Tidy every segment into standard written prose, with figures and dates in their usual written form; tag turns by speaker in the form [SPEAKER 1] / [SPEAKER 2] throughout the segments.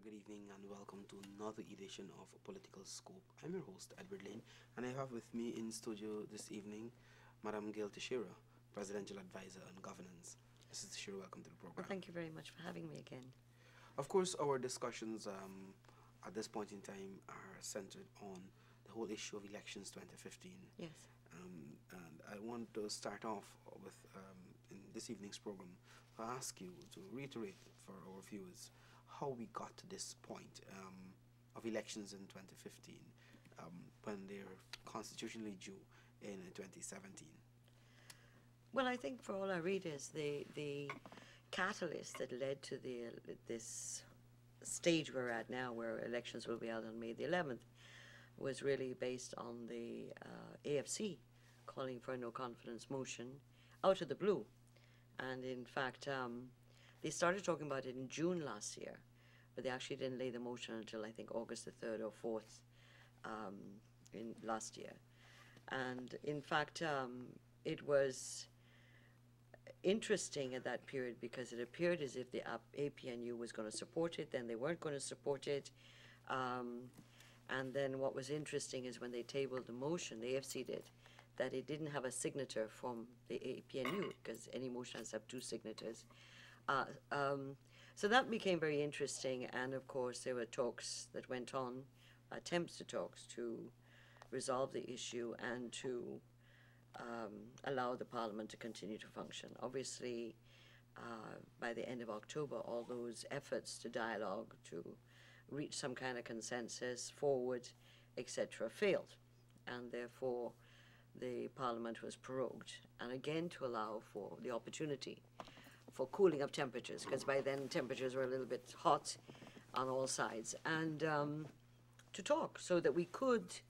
[SPEAKER 1] good evening, and welcome to another edition of Political Scope. I'm your host, Edward Lane, and I have with me in studio this evening Madam Gail Teixeira, Presidential Advisor on Governance. Mrs. Teixeira, welcome to the
[SPEAKER 2] Well,
[SPEAKER 1] program.
[SPEAKER 2] thank you very much for having me again.
[SPEAKER 1] Of course, our discussions at this point in time are centered on the whole issue of elections 2015.
[SPEAKER 2] Yes.
[SPEAKER 1] And I want to start off with, in this evening's program, to ask you to reiterate for our viewers how we got to this point of elections in 2015 when they're constitutionally due in 2017.
[SPEAKER 2] Well, I think for all our readers, the catalyst that led to this stage we're at now, where elections will be held on May the 11th, was really based on the AFC calling for a no confidence motion out of the blue. And in fact, they started talking about it in June last year, but they actually didn't lay the motion until I think August the 3rd or 4th in last year. And in fact, it was interesting at that period because it appeared as if the APNU was going to support it, then they weren't going to support it. And then what was interesting is when they tabled the motion, the AFC did, that it didn't have a signature from the APNU, because any motion has to have two signatures. So that became very interesting, and of course there were talks that went on, attempts to talks to resolve the issue and to allow the Parliament to continue to function. Obviously, by the end of October, all those efforts to dialogue, to reach some kind of consensus, forward, etc., failed, and therefore the Parliament was prorogued, and again to allow for the opportunity for cooling of temperatures, because by then temperatures were a little bit hot on all sides, and to talk so that we could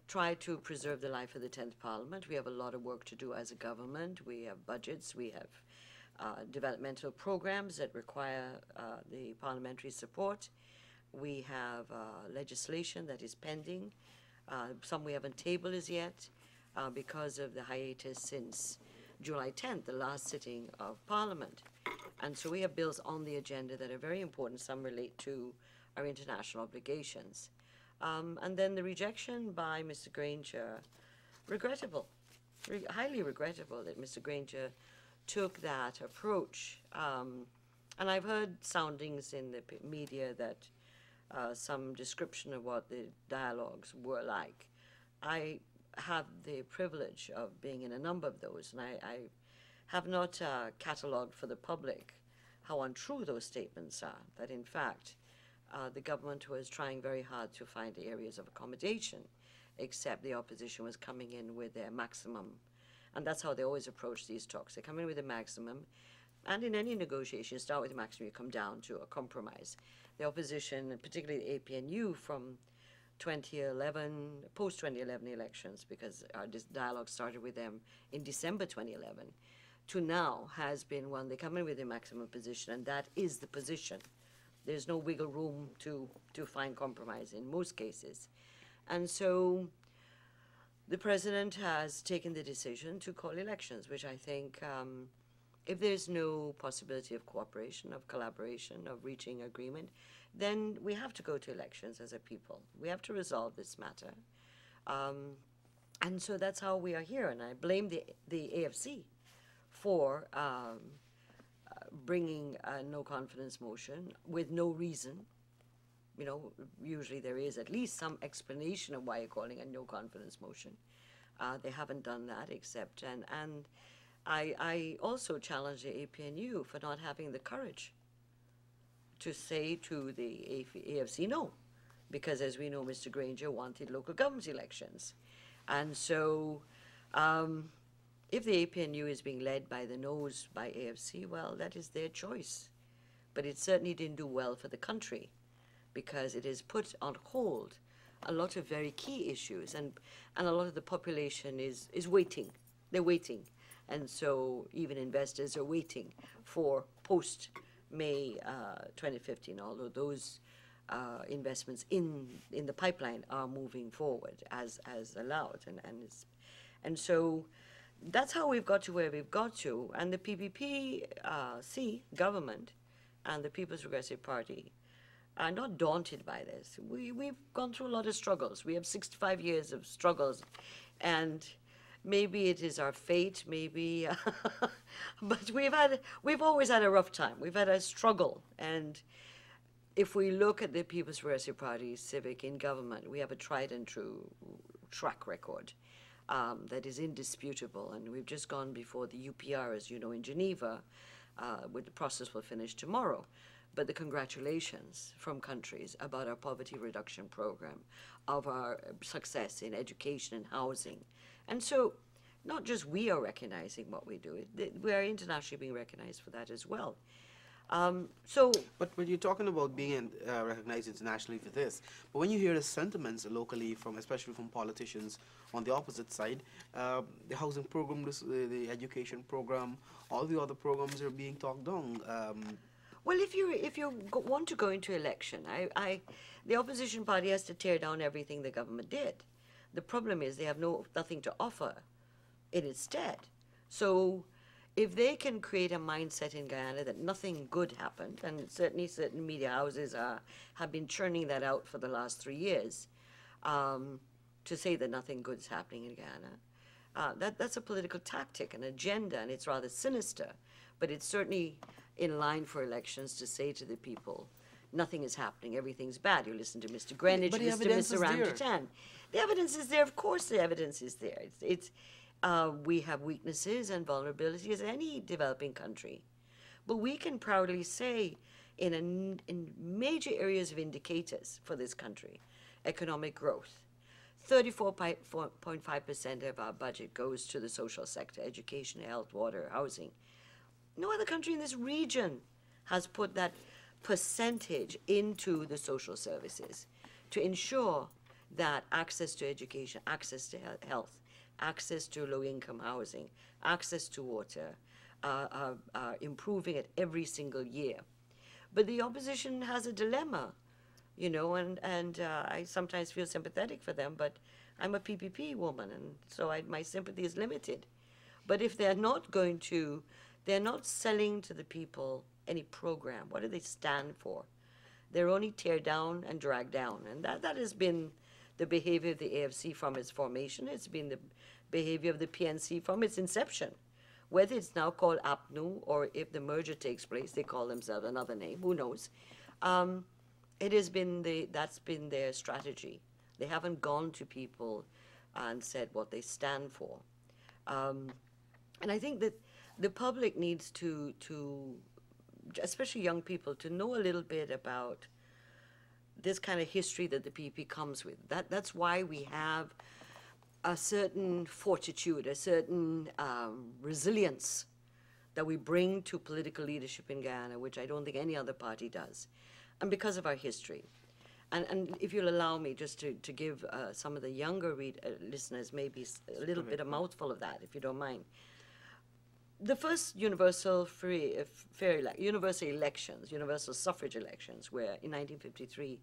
[SPEAKER 2] try to preserve the life of the 10th Parliament. We have a lot of work to do as a government. We have budgets, we have developmental programs that require the parliamentary support. We have legislation that is pending. Some we haven't tabled as yet because of the hiatus since July 10th, the last sitting of Parliament. And so we have bills on the agenda that are very important. Some relate to our international obligations. And then the rejection by Mr. Granger, regrettable, highly regrettable that Mr. Granger took that approach. And I've heard soundings in the media that some description of what the dialogues were like. I have the privilege of being in a number of those, and I have not catalogued for the public how untrue those statements are, that in fact the government was trying very hard to find areas of accommodation, except the opposition was coming in with their maximum. And that's how they always approach these talks. They come in with a maximum, and in any negotiation, you start with a maximum, you come down to a compromise. The opposition, particularly the APNU from 2011, post-2011 elections, because our dialogue started with them in December 2011, to now has been one, they come in with a maximum position, and that is the position. There's no wiggle room to find compromise in most cases. And so the president has taken the decision to call elections, which I think if there's no possibility of cooperation, of collaboration, of reaching agreement, then we have to go to elections as a people. We have to resolve this matter. And so that's how we are here. And I blame the AFC for bringing a no confidence motion with no reason. You know, usually there is at least some explanation of why you're calling a no confidence motion. They haven't done that except, and I also challenge the APNU for not having the courage to say to the AFC no, because as we know, Mr. Granger wanted local government elections. And so if the APNU is being led by the noes by AFC, well, that is their choice. But it certainly didn't do well for the country, because it has put on hold a lot of very key issues, and a lot of the population is waiting. They're waiting. And so even investors are waiting for post-May 2015, although those investments in the pipeline are moving forward as allowed. And so that's how we've got to where we've got to. And the PPP government and the People's Progressive Party are not daunted by this. We've gone through a lot of struggles. We have 65 years of struggles, and maybe it is our fate, maybe, but we've always had a rough time. We've had a struggle, and if we look at the People's Progressive Party civic in government, we have a tried and true track record that is indisputable, and we've just gone before the UPR, as you know, in Geneva, with the process will finish tomorrow. But the congratulations from countries about our poverty reduction program, of our success in education and housing. And so not just we are recognizing what we do, we are internationally being recognized for that as well.
[SPEAKER 1] But you're talking about being recognized internationally for this. But when you hear the sentiments locally, especially from politicians on the opposite side, the housing program, the education program, all the other programs are being talked down.
[SPEAKER 2] Well, if you want to go into election, the opposition party has to tear down everything the government did. The problem is they have nothing to offer in its stead. So if they can create a mindset in Guyana that nothing good happened, and certainly certain media houses have been churning that out for the last 3 years, to say that nothing good is happening in Guyana, that's a political tactic, an agenda, and it's rather sinister. But it's certainly in line for elections to say to the people, nothing is happening, everything's bad. You listen to Mr. Greenwich,
[SPEAKER 1] But
[SPEAKER 2] listen to Mr. Ramtatan. The evidence is there, of course the evidence is there. We have weaknesses and vulnerabilities as any developing country. But we can proudly say in major areas of indicators for this country, economic growth, 34.5% of our budget goes to the social sector, education, health, water, housing. No other country in this region has put that percentage into the social services to ensure that access to education, access to health, access to low-income housing, access to water are improving it every single year. But the opposition has a dilemma, you know, and I sometimes feel sympathetic for them, but I'm a PPP woman, and so my sympathy is limited. But if they're not selling to the people any program. What do they stand for? They're only tear down and drag down. And that has been the behavior of the AFC from its formation. It's been the behavior of the PNC from its inception. Whether it's now called APNU or if the merger takes place, they call themselves another name, who knows. That's been their strategy. They haven't gone to people and said what they stand for. And I think that the public needs to, especially young people, to know a little bit about this kind of history that the PPP comes with. That's why we have a certain fortitude, a certain resilience that we bring to political leadership in Guyana, which I don't think any other party does, and because of our history. And if you'll allow me just to give some of the younger listeners maybe a little bit, a mouthful of that, if you don't mind. The first universal universal suffrage elections, were in 1953,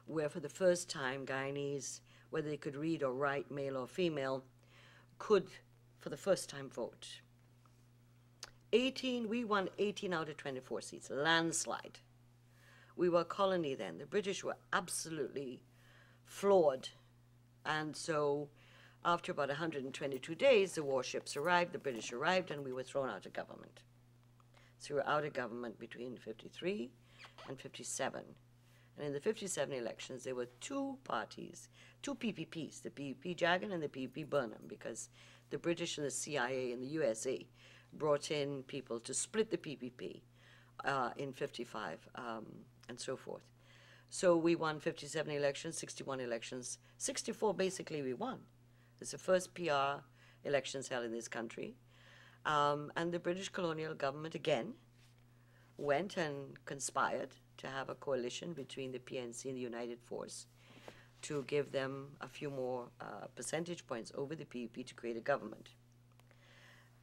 [SPEAKER 2] where for the first time Guyanese, whether they could read or write, male or female, could for the first time vote. We won 18 out of 24 seats, a landslide. We were a colony then. The British were absolutely flawed. And so after about 122 days, the warships arrived, the British arrived, and we were thrown out of government. So we were out of government between 53 and 57. And in the 57 elections, there were two parties, two PPPs, the PPP Jagan and the PPP Burnham, because the British and the CIA and the USA brought in people to split the PPP in 55 and so forth. So we won 57 elections, 61 elections. 64, basically, we won. It's the first PR elections held in this country. And the British colonial government, again, went and conspired to have a coalition between the PNC and the United Force to give them a few more percentage points over the PPP to create a government.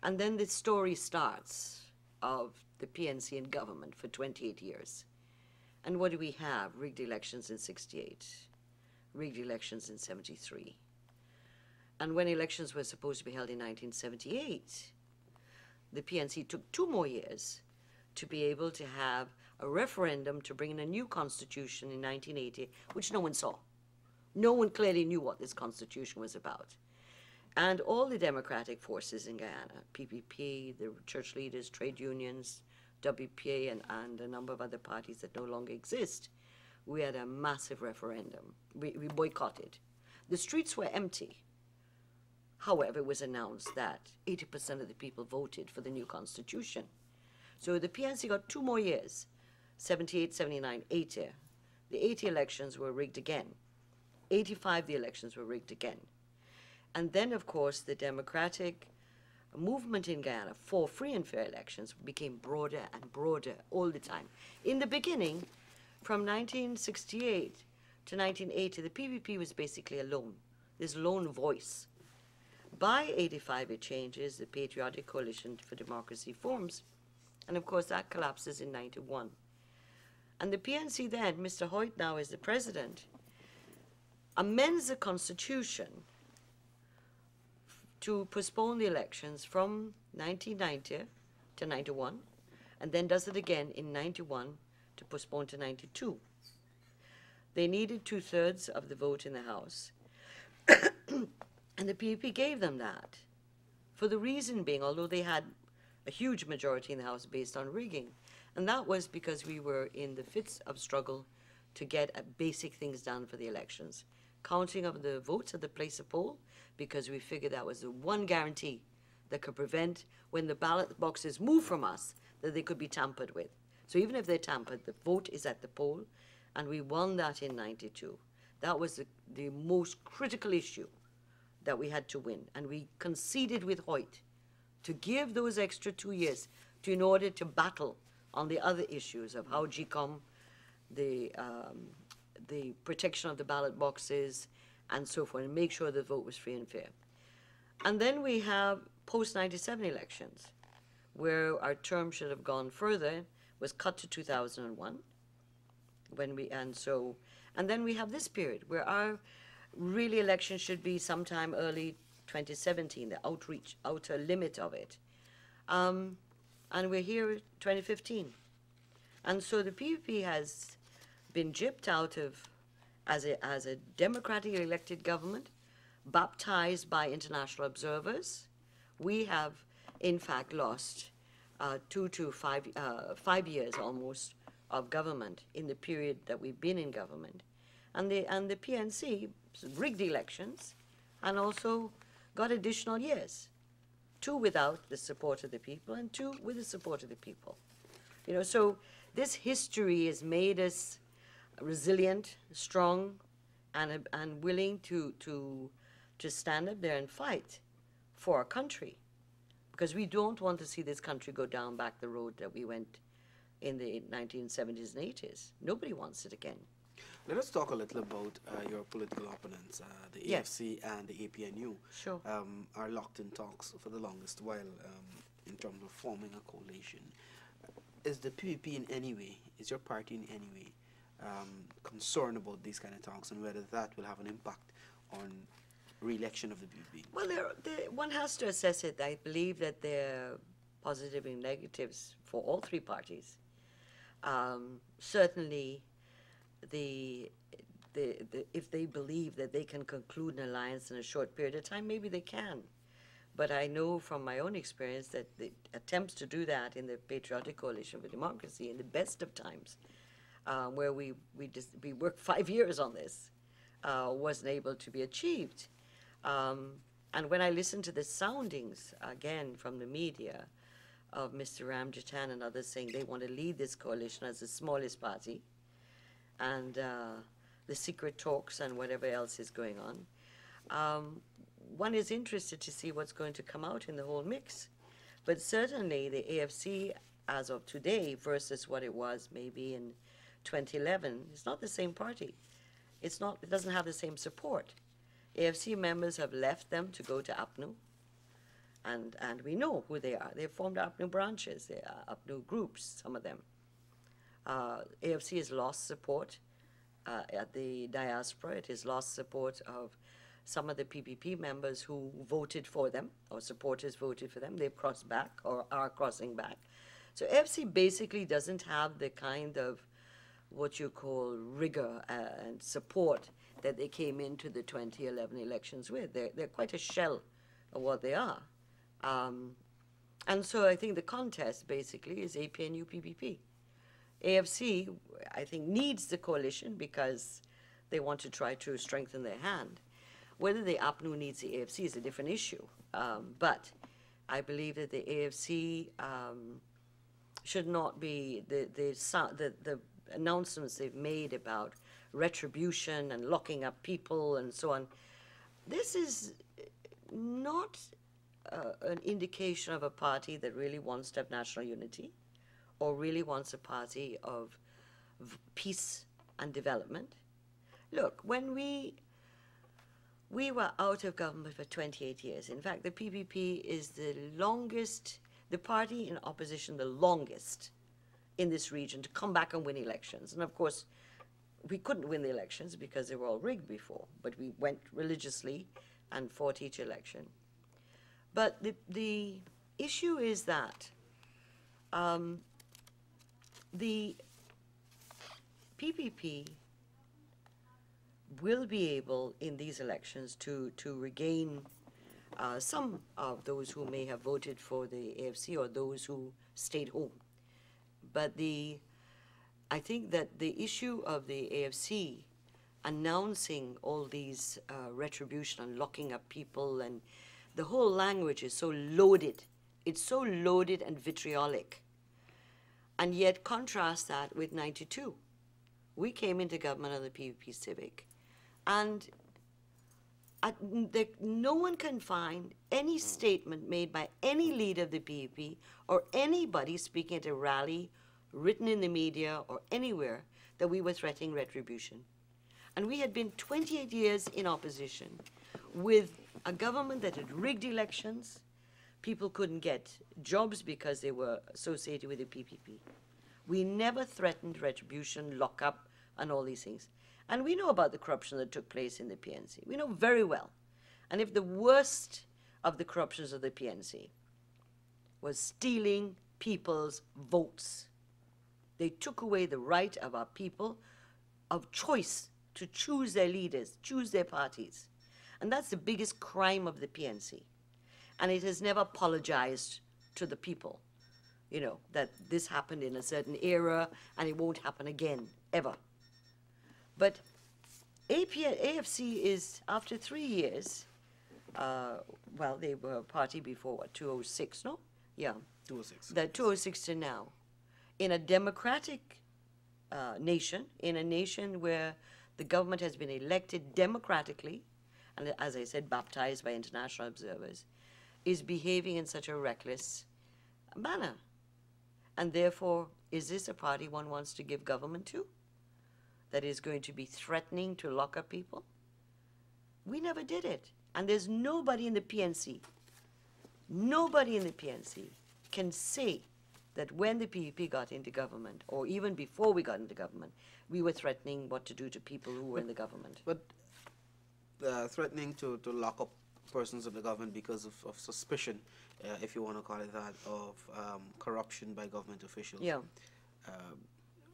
[SPEAKER 2] And then the story starts of the PNC in government for 28 years. And what do we have? Rigged elections in 68, rigged elections in 73. And when elections were supposed to be held in 1978, the PNC took 2 more years to be able to have a referendum to bring in a new constitution in 1980, which no one saw. No one clearly knew what this constitution was about. And all the democratic forces in Guyana, PPP, the church leaders, trade unions, WPA, and a number of other parties that no longer exist, we had a massive referendum. We boycotted. The streets were empty. However, it was announced that 80% of the people voted for the new constitution. So the PNC got 2 more years, 78, 79, 80. The 80 elections were rigged again. 85, the elections were rigged again. And then, of course, the democratic movement in Guyana for free and fair elections became broader and broader all the time. In the beginning, from 1968 to 1980, the PPP was basically alone, this lone voice. By 85, it changes, the Patriotic Coalition for Democracy forms, and of course that collapses in 91. And the PNC then, Mr. Hoyt now is the president, amends the constitution to postpone the elections from 1990 to 91, and then does it again in 91 to postpone to 92. They needed 2/3 of the vote in the House, and the PPP gave them that, for the reason being, although they had a huge majority in the House based on rigging, and that was because we were in the fits of struggle to get basic things done for the elections. Counting of the votes at the place of poll, because we figured that was the one guarantee that could prevent, when the ballot boxes move from us, that they could be tampered with. So even if they're tampered, the vote is at the poll, and we won that in 92. That was the most critical issue that we had to win, and we conceded with Hoyt to give those extra 2 years in order to battle on the other issues of how GCOM, the protection of the ballot boxes, and so forth, and make sure the vote was free and fair. And then we have post-97 elections, where our term should have gone further, was cut to 2001, and then we have this period, where our really election should be sometime early 2017, the outer limit of it. And we're here 2015. And so the PPP has been gypped out of, as a democratically elected government, baptized by international observers. We have, in fact, lost 2 to 5 years almost of government in the period that we've been in government. And the PNC rigged elections and also got additional years, 2 without the support of the people and 2 with the support of the people. You know, so this history has made us resilient, strong, and willing to stand up there and fight for our country, because we don't want to see this country go down back the road that we went in the 1970s and 80s. Nobody wants it again.
[SPEAKER 1] Let us talk a little about your political opponents. The AFC and the APNU
[SPEAKER 2] Sure.
[SPEAKER 1] Are locked in talks for the longest while in terms of forming a coalition. Is the PPP in any way, is your party in any way concerned about these kind of talks, and whether that will have an impact on re-election of the PPP?
[SPEAKER 2] Well, one has to assess it. I believe that there are positive and negatives for all 3 parties. Certainly, if they believe that they can conclude an alliance in a short period of time, maybe they can. But I know from my own experience that the attempts to do that in the Patriotic Coalition for Democracy in the best of times, where we worked 5 years on this, wasn't able to be achieved. And when I listen to the soundings, again, from the media, of Mr. Ramjatan and others saying they want to lead this coalition as the smallest party, and the secret talks and whatever else is going on, one is interested to see what's going to come out in the whole mix. But certainly the AFC, as of today, versus what it was maybe in 2011, it's not the same party. It doesn't have the same support. AFC members have left them to go to APNU, and we know who they are. They've formed APNU branches, they are APNU groups, some of them. AFC has lost support at the diaspora. It has lost support of some of the PPP members who voted for them, or supporters voted for them. They've crossed back or are crossing back. So AFC basically doesn't have the kind of what you call rigor and support that they came into the 2011 elections with. They're quite a shell of what they are. And so I think the contest basically is APNU PPP. AFC, I think, needs the coalition because they want to try to strengthen their hand. Whether the APNU needs the AFC is a different issue. But I believe that the AFC should not be the announcements they've made about retribution and locking up people and so on. This is not an indication of a party that really wants to have national unity or really wants a party of peace and development. Look, when we were out of government for 28 years. In fact, the PPP is the longest, the party in opposition the longest in this region to come back and win elections. And of course, we couldn't win the elections because they were all rigged before, but we went religiously and fought each election. But the issue is that the PPP will be able in these elections to regain some of those who may have voted for the AFC or those who stayed home. But I think that the issue of the AFC announcing all these retribution and locking up people, and the whole language is so loaded. It's so loaded and vitriolic. And yet contrast that with 92. We came into government on the PPP Civic, and no one can find any statement made by any leader of the PPP or anybody speaking at a rally, written in the media or anywhere, that we were threatening retribution. And we had been 28 years in opposition with a government that had rigged elections. People couldn't get jobs because they were associated with the PPP. We never threatened retribution, lockup, and all these things. And we know about the corruption that took place in the PNC. We know very well. And if the worst of the corruptions of the PNC was stealing people's votes, they took away the right of our people of choice to choose their leaders, choose their parties. And that's the biggest crime of the PNC. And it has never apologized to the people, you know, that this happened in a certain era and it won't happen again, ever. But AFC is, after 3 years, well, they were a party before, what, 2006, no? Yeah.
[SPEAKER 1] 2006.
[SPEAKER 2] The 2006 to now. In a democratic nation, in a nation where the government has been elected democratically, and as I said, baptized by international observers, is behaving in such a reckless manner. And therefore, is this a party one wants to give government to? That is going to be threatening to lock up people? We never did it. And there's nobody in the PNC can say that when the PPP got into government, or even before we got into government, we were threatening what to do to people who were in the government.
[SPEAKER 1] But threatening to lock up persons in the government because of suspicion, if you want to call it that, of corruption by government officials.
[SPEAKER 2] Yeah.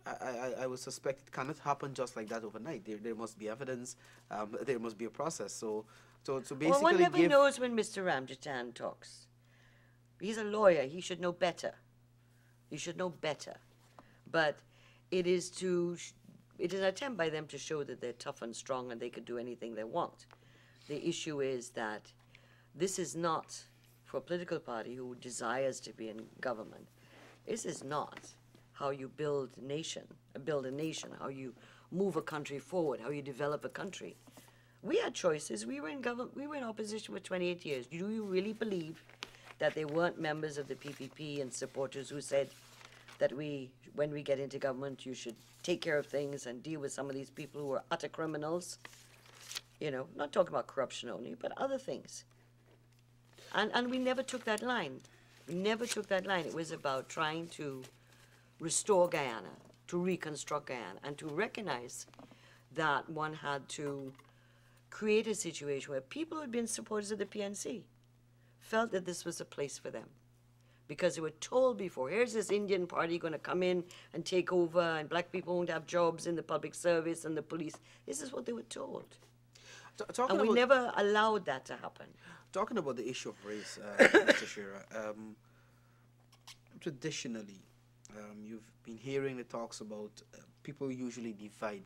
[SPEAKER 1] I would suspect it cannot happen just like that overnight. There must be evidence. There must be a process. So basically,
[SPEAKER 2] well, one never knows when Mr. Ramjitan talks. He's a lawyer. He should know better. He should know better. But it is an attempt by them to show that they're tough and strong and they could do anything they want. The issue is that this is not, for a political party who desires to be in government, this is not how you build a nation, how you move a country forward, how you develop a country. We had choices. We were in government. We were in opposition for 28 years. Do you really believe that there weren't members of the PPP and supporters who said that when we get into government, you should take care of things and deal with some of these people who are utter criminals? You know, not talking about corruption only, but other things. And we never took that line. We never took that line. It was about trying to restore Guyana, to reconstruct Guyana, and to recognize that one had to create a situation where people who had been supporters of the PNC felt that this was a place for them. because they were told before, here's this Indian party going to come in and take over, and black people won't have jobs in the public service and the police. This is what they were told.
[SPEAKER 1] Talking
[SPEAKER 2] And we
[SPEAKER 1] about
[SPEAKER 2] never allowed that to happen.
[SPEAKER 1] talking about the issue of race, Mr. Shearer, traditionally, you've been hearing the talks about people usually divide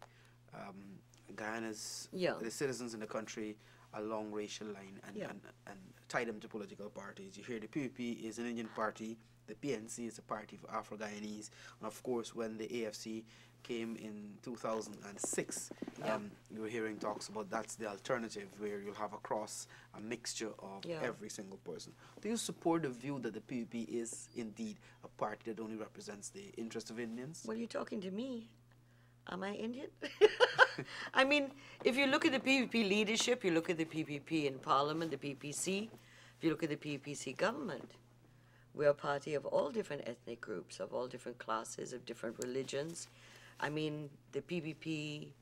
[SPEAKER 1] Guyana's
[SPEAKER 2] Yeah.
[SPEAKER 1] the citizens in the country along racial line and,
[SPEAKER 2] Yeah.
[SPEAKER 1] and tie them to political parties. You hear the PPP is an Indian party, the PNC is a party for Afro-Guyanese, and of course when the AFC came in 2006,
[SPEAKER 2] Yeah.
[SPEAKER 1] you were hearing talks about that's the alternative where you'll have a mixture of
[SPEAKER 2] Yeah.
[SPEAKER 1] every single person. Do you support the view that the PPP is indeed a party that only represents the interest of Indians?
[SPEAKER 2] Well, you're talking to me. Am I Indian? I mean, if you look at the PPP leadership, you look at the PPP in Parliament, the PPC, if you look at the PPC government, we're a party of all different ethnic groups, of all different classes, of different religions. I mean, the PPP,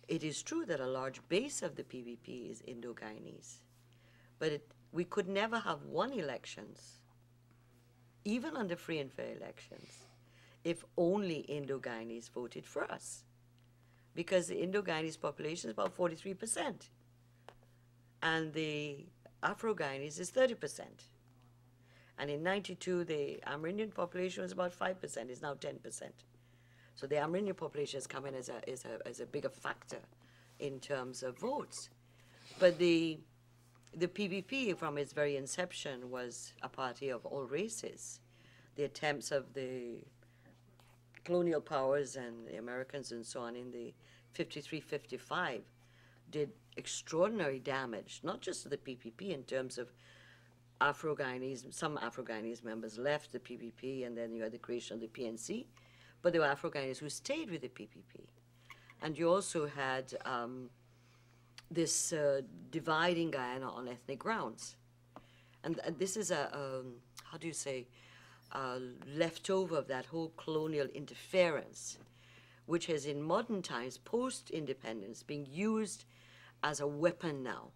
[SPEAKER 2] it is true that a large base of the PPP is Indo-Guyanese, but we could never have won elections, even under free and fair elections, if only Indo-Guyanese voted for us. Because the Indo-Guyanese population is about 43%, and the Afro-Guyanese is 30%. And in 92, the Amerindian population was about 5%, it's now 10%. So the Amerindian population has come in as a bigger factor in terms of votes. But the PPP, from its very inception, was a party of all races. The attempts of the colonial powers and the Americans and so on in the 53-55 did extraordinary damage, not just to the PPP in terms of Afro-Guyanese, some Afro-Guyanese members left the PPP, and then you had the creation of the PNC, but there were Afro-Guyanese who stayed with the PPP. And you also had this dividing Guyana on ethnic grounds. And this is how do you say, leftover of that whole colonial interference, which has in modern times, post-independence, being used as a weapon now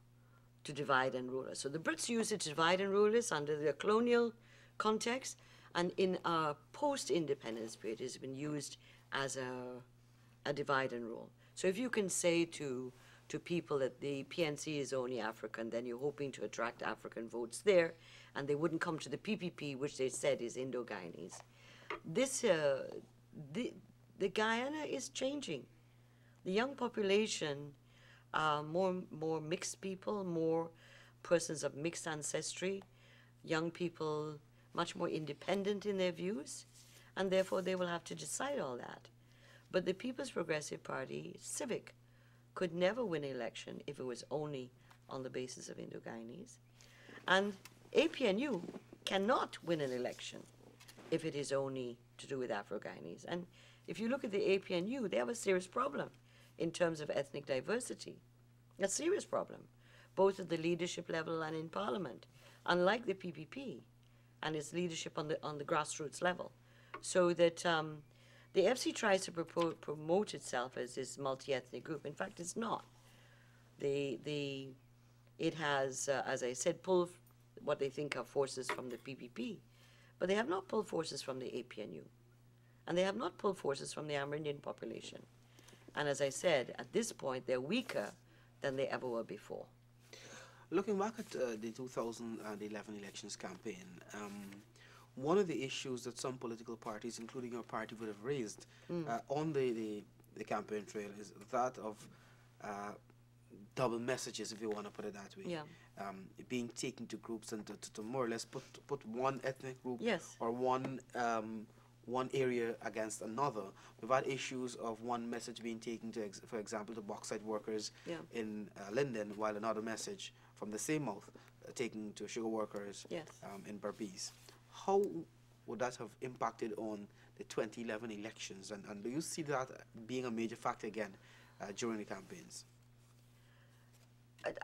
[SPEAKER 2] to divide and rule us. So the Brits used it to divide and rule us under the colonial context, and in our post-independence period, it has been used as a divide and rule. So if you can say to people that the PNC is only African, then you're hoping to attract African votes there, and they wouldn't come to the PPP, which they said is Indo-Guyanese. This, the Guyana is changing. The young population, more mixed people, more persons of mixed ancestry, young people much more independent in their views, and therefore they will have to decide all that. But the People's Progressive Party, Civic, could never win an election if it was only on the basis of Indo-Guyanese. And APNU cannot win an election if it is only to do with Afro-Guyanese. And if you look at the APNU, they have a serious problem in terms of ethnic diversity. A serious problem, both at the leadership level and in Parliament, unlike the PPP and its leadership on the grassroots level. So that the FC tries to promote itself as this multi-ethnic group. In fact, it's not. It has, as I said, pulled what they think are forces from the PPP, but they have not pulled forces from the APNU, and they have not pulled forces from the Amerindian population. And as I said, at this point, they're weaker than they ever were before.
[SPEAKER 1] Looking back at the 2011 elections campaign, one of the issues that some political parties, including your party, would have raised on the campaign trail is that of double messages, if you want to put it that way.
[SPEAKER 2] Yeah.
[SPEAKER 1] Being taken to groups and to more or less put one ethnic group
[SPEAKER 2] Yes.
[SPEAKER 1] or one area against another. We've had issues of one message being taken to, for example, to bauxite workers in Linden, while another message from the same mouth taken to sugar workers in Berbice. How would that have impacted on the 2011 elections? And do you see that being a major factor again during the campaigns?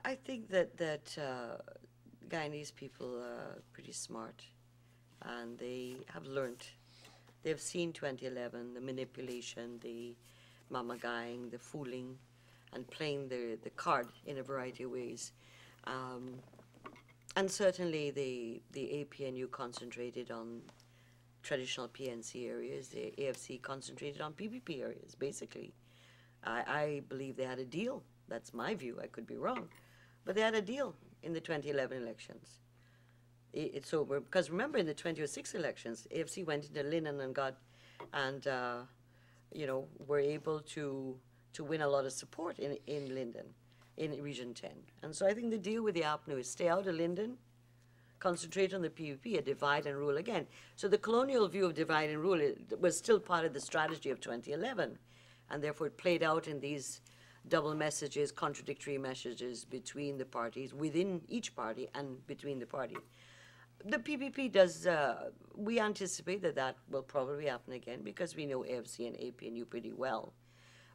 [SPEAKER 2] I think that Guyanese people are pretty smart, and they have learned. They've seen 2011, the manipulation, the mamagaying, the fooling, and playing the card in a variety of ways. And certainly the APNU concentrated on traditional PNC areas, the AFC concentrated on PPP areas, basically. I believe they had a deal. That's my view. I could be wrong. But they had a deal in the 2011 elections. So, because remember, in the 2006 elections, AFC went into Linden and were able to win a lot of support in Linden, in Region 10. And so I think the deal with the APNU is stay out of Linden, concentrate on the PPP, a divide and rule again. So the colonial view of divide and rule was still part of the strategy of 2011, and therefore it played out in these double messages, contradictory messages between the parties, within each party and between the party. The PPP does, we anticipate that will probably happen again because we know AFC and APNU pretty well.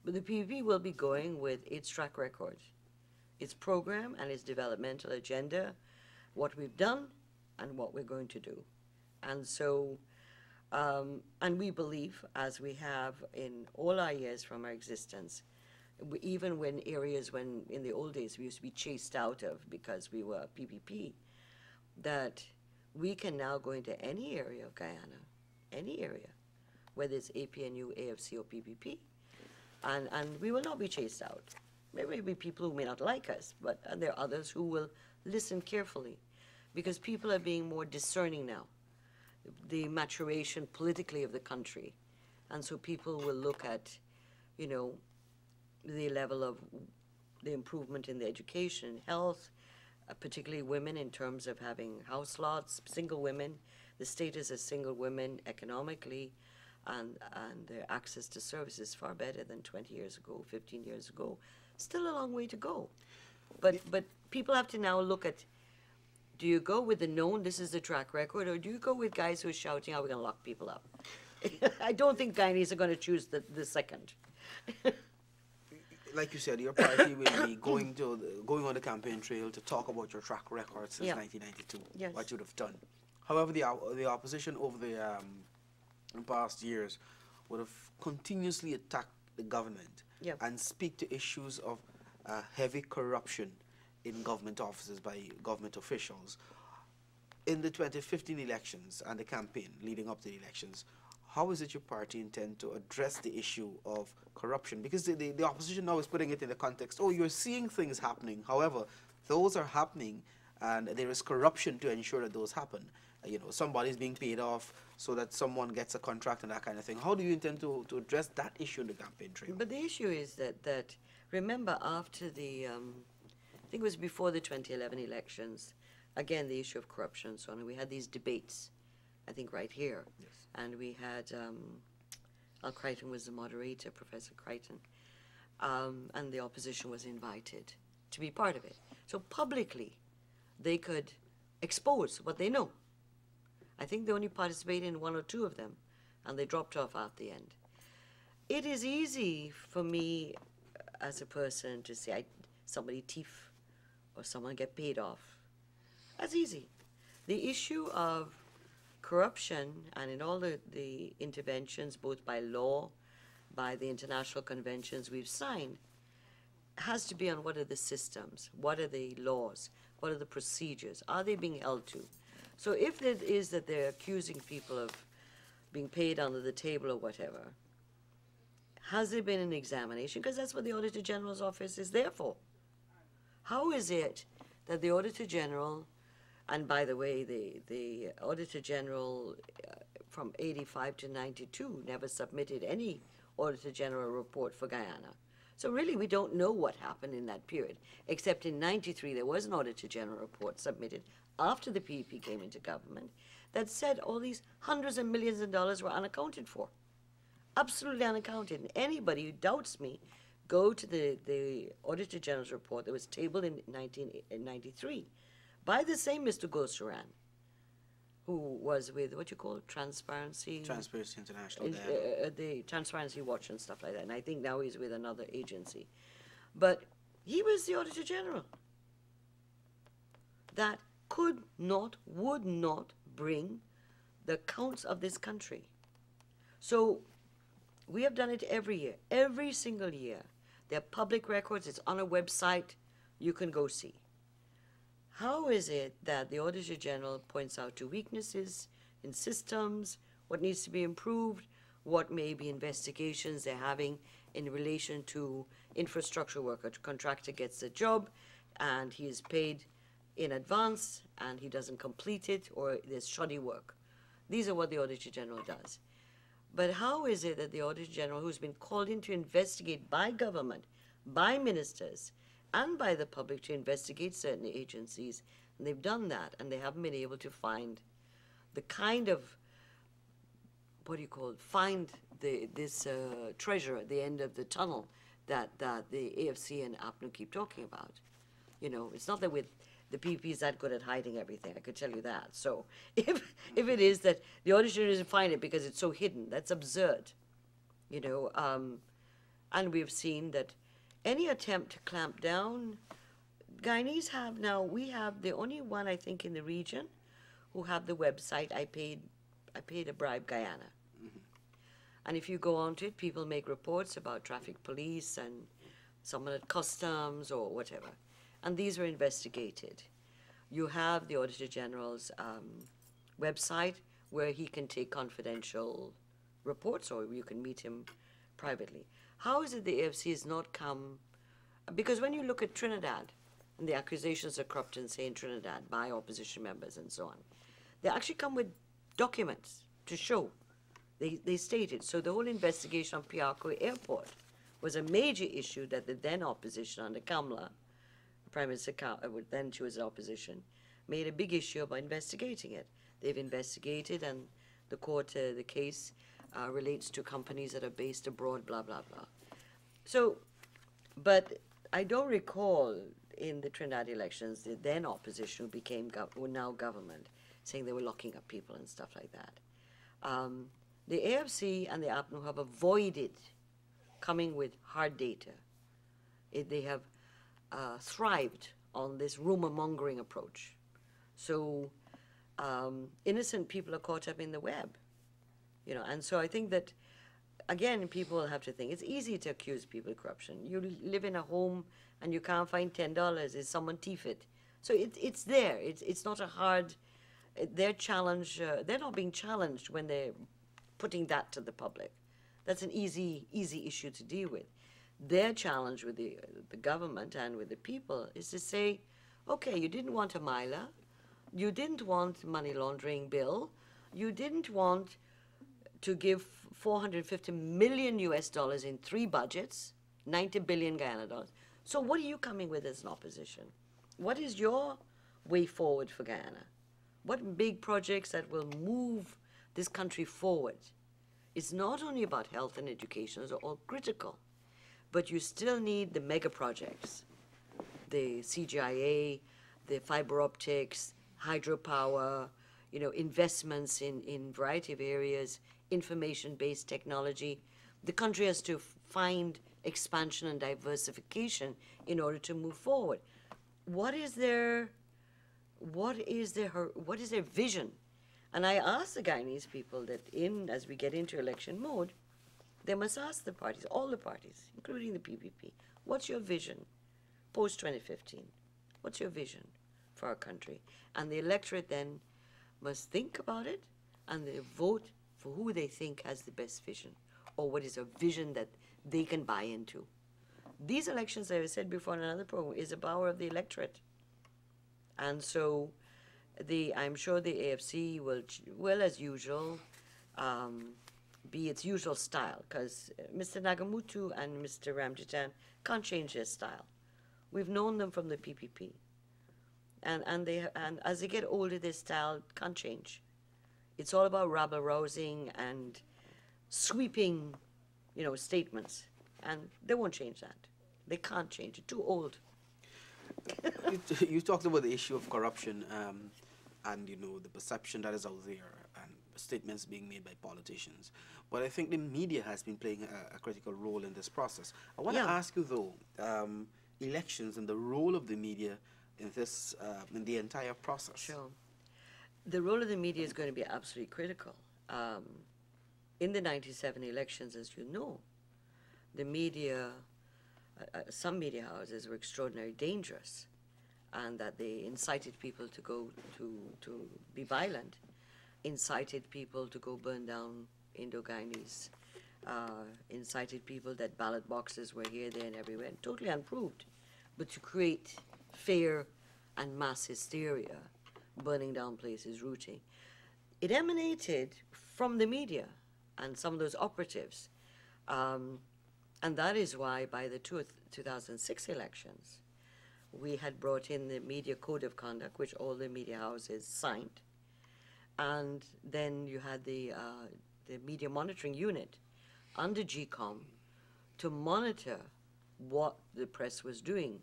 [SPEAKER 2] But the PPP will be going with its track record, its program and its developmental agenda, what we've done and what we're going to do. And so, and we believe, as we have in all our years from our existence, even when areas when in the old days we used to be chased out of because we were PPP, that we can now go into any area of Guyana, any area, whether it's APNU, AFC, or PPP, and we will not be chased out. There may be people who may not like us, but there are others who will listen carefully, because people are being more discerning now, the maturation politically of the country, and so people will look at, the level of the improvement in the education, health, particularly women in terms of having house lots, single women, the status of single women economically, and their access to services far better than 20 years ago, 15 years ago. Still a long way to go. But people have to now look at, do you go with the known, this is the track record, or do you go with guys who are shouting, how we're going to lock people up? I don't think Guyanese are going to choose the second.
[SPEAKER 1] Like you said, your party will be going on the campaign trail to talk about your track record since 1992,
[SPEAKER 2] yes.
[SPEAKER 1] what you'd have done. However, the opposition over the past years would have continuously attacked the government and speak to issues of heavy corruption in government offices by government officials. In the 2015 elections and the campaign leading up to the elections, how is it your party intend to address the issue of corruption? Because the opposition now is putting it in the context, oh, you're seeing things happening. However, those are happening and there is corruption to ensure that those happen. Somebody's being paid off so that someone gets a contract and that kind of thing. How do you intend to address that issue in the campaign trail?
[SPEAKER 2] But the issue is that remember, after the, I think it was before the 2011 elections, again, the issue of corruption and so on, and we had these debates, I think right here.
[SPEAKER 1] Yes.
[SPEAKER 2] And we had, Al Crichton was the moderator, Professor Crichton, and the opposition was invited to be part of it. So publicly, they could expose what they know. I think they only participated in one or two of them, and they dropped off at the end. It is easy for me as a person to say somebody thief or someone get paid off. That's easy. The issue of corruption, and in all the interventions, both by law, by the international conventions we've signed, has to be on what are the systems, what are the laws, what are the procedures, are they being held to? So if it is that they're accusing people of being paid under the table or whatever, has there been an examination? Because that's what the Auditor General's office is there for. How is it that the Auditor General, and by the way, the Auditor General from 85 to 92 never submitted any Auditor General report for Guyana. So really we don't know what happened in that period, except in 93 there was an Auditor General report submitted after the PPP came into government that said all these hundreds of millions of dollars were unaccounted for. Absolutely unaccounted. And anybody who doubts me, go to the Auditor General's report that was tabled in 1993 by the same Mr. Gosharan, who was with, what you call it, Transparency
[SPEAKER 1] International.
[SPEAKER 2] The Transparency Watch and stuff like that. And I think now he's with another agency. But he was the Auditor General that could not, would not bring the accounts of this country. So we have done it every year, every single year. They're public records, it's on a website, you can go see. how is it that the Auditor General points out to weaknesses in systems, what needs to be improved, what may be investigations they're having in relation to infrastructure work? A contractor gets a job and he is paid in advance and he doesn't complete it, or there's shoddy work. These are what the Auditor General does. But how is it that the Auditor General, who's been called in to investigate by government, by ministers, and by the public to investigate certain agencies, and they've done that, and they haven't been able to find the kind of, what do you call it, find this treasure at the end of the tunnel that the AFC and APNU keep talking about? You know, it's not that the PP is that good at hiding everything, I could tell you that. So if it is that the auditor doesn't find it because it's so hidden, that's absurd. You know, and we've seen that any attempt to clamp down, Guyanese have now, we have the only one, I think, in the region who have the website, I paid a bribe Guyana. And if you go onto it, people make reports about traffic police and someone at customs or whatever. And these are investigated. You have the Auditor General's website where he can take confidential reports, or you can meet him privately. How is it the AFC has not come? Because when you look at Trinidad and the accusations of corruption, say in Trinidad, by opposition members and so on, they actually come with documents to show. They stated. So the whole investigation on Piarco Airport was a major issue that the then opposition under Kamala, Prime Minister then she was in opposition, made a big issue about investigating it. They've investigated, and the court, the case relates to companies that are based abroad, blah, blah, blah. So, but I don't recall in the Trinidad elections the then opposition who now government, saying they were locking up people and stuff like that. The AFC and the APNU have avoided coming with hard data. They have thrived on this rumor-mongering approach. So innocent people are caught up in the web, you know. And so I think that, again, people will have to think. It's easy to accuse people of corruption. You live in a home and you can't find $10. Is someone thief it? So it's there. It's not a hard. Their challenge. They're not being challenged when they're putting that to the public. That's an easy issue to deal with. Their challenge with the government and with the people is to say, okay, you didn't want a MILA, you didn't want money laundering bill, you didn't want to give $450 million in 3 budgets, 90 billion Guyana dollars. So what are you coming with as an opposition? What is your way forward for Guyana? What big projects that will move this country forward? It's not only about health and education, those are all critical, but you still need the mega projects, the CGIA, the fiber optics, hydropower, you know, investments in variety of areas, information-based technology. The country has to find expansion and diversification in order to move forward. What is their vision? And I ask the Guyanese people that as we get into election mode, they must ask the parties, all the parties, including the PPP, what's your vision post-2015? What's your vision for our country? And the electorate then must think about it, and they vote for who they think has the best vision, or what is a vision that they can buy into. These elections, as I said before in another program, is the power of the electorate. And so I'm sure the AFC will as usual, be its usual style, because Mr. Nagamutu and Mr. Ramjitan can't change their style. We've known them from the PPP. And as they get older, their style can't change. It's all about rabble-rousing and sweeping, you know, statements. And they won't change that. They can't change it. Too old.
[SPEAKER 1] You talked about the issue of corruption and, you know, the perception that is out there and statements being made by politicians. But I think the media has been playing a critical role in this process. I want to ask you, though, elections and the role of the media in this, in the entire process.
[SPEAKER 2] Sure. The role of the media is going to be absolutely critical. In the 97 elections, as you know, the media, some media houses were extraordinarily dangerous. and that they incited people to go to be violent, incited people to go burn down Indo-Guyanese, incited people that ballot boxes were here, there, and everywhere, totally unproved, but to create fear and mass hysteria, burning down places, looting. It emanated from the media and some of those operatives. And that is why by the 2006 elections, we had brought in the Media Code of Conduct, which all the media houses signed. And then you had the Media Monitoring Unit under GCOM to monitor what the press was doing.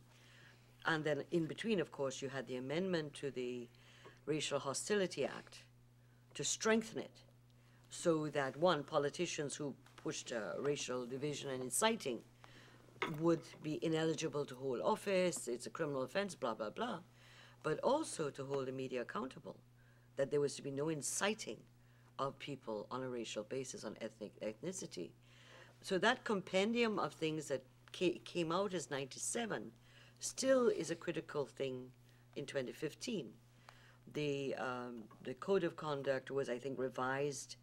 [SPEAKER 2] And then in between, of course, you had the amendment to the Racial Hostility Act to strengthen it so that, one, politicians who pushed racial division and inciting would be ineligible to hold office, it's a criminal offense, blah, blah, blah, but also to hold the media accountable, that there was to be no inciting of people on a racial basis, on ethnicity. So that compendium of things that came out as 97 still is a critical thing in 2015. The Code of Conduct was, I think, revised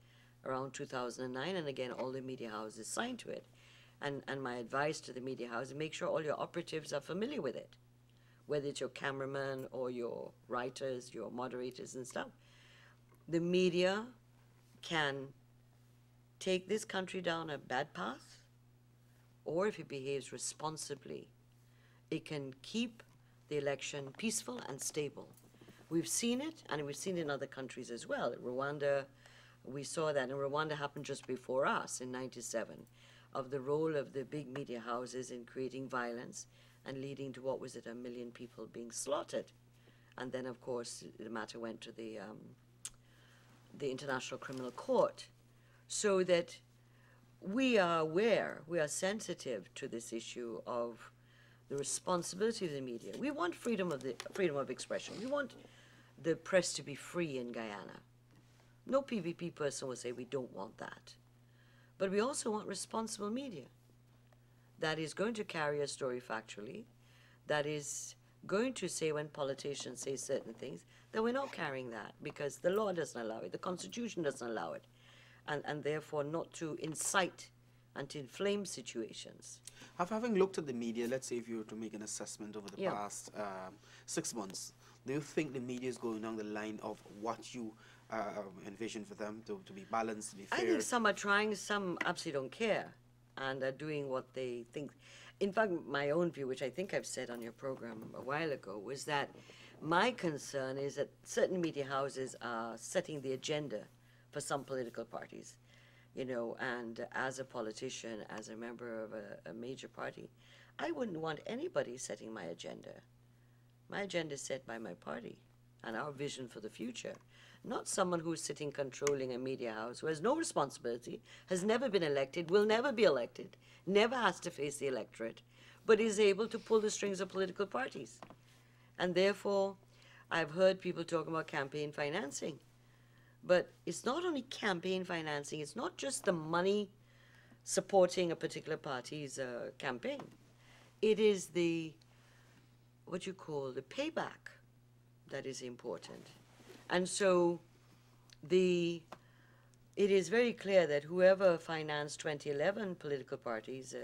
[SPEAKER 2] around 2009, and again, all the media houses signed to it. And my advice to the media houses, make sure all your operatives are familiar with it, whether it's your cameraman or your writers, your moderators and stuff. The media can take this country down a bad path, or if it behaves responsibly, it can keep the election peaceful and stable. We've seen it, and we've seen it in other countries as well. Rwanda, we saw that, and Rwanda happened just before us in 97, of the role of the big media houses in creating violence and leading to, what was it, 1 million people being slaughtered. And then, of course, the matter went to the International Criminal Court. So that we are aware, we are sensitive to this issue of the responsibility of the media. We want freedom of expression. We want the press to be free in Guyana. No PVP person will say we don't want that. But we also want responsible media that is going to carry a story factually, that is going to say, when politicians say certain things, that we're not carrying that because the law doesn't allow it, the Constitution doesn't allow it, and therefore not to incite and to inflame situations.
[SPEAKER 1] Having looked at the media, let's say if you were to make an assessment over the past 6 months, do you think the media is going down the line of what you envision for them to be balanced, to be fair?
[SPEAKER 2] I think some are trying, some absolutely don't care and are doing what they think. In fact, my own view, which I think I've said on your program a while ago, was that my concern is that certain media houses are setting the agenda for some political parties, you know, and as a politician, as a member of a major party, I wouldn't want anybody setting my agenda. My agenda is set by my party and our vision for the future, not someone who's sitting controlling a media house who has no responsibility, has never been elected, will never be elected, never has to face the electorate, but is able to pull the strings of political parties. And therefore, I've heard people talking about campaign financing. But it's not only campaign financing, it's not just the money supporting a particular party's campaign. It is the, what you call, the payback that is important. And so it is very clear that whoever financed 2011 political parties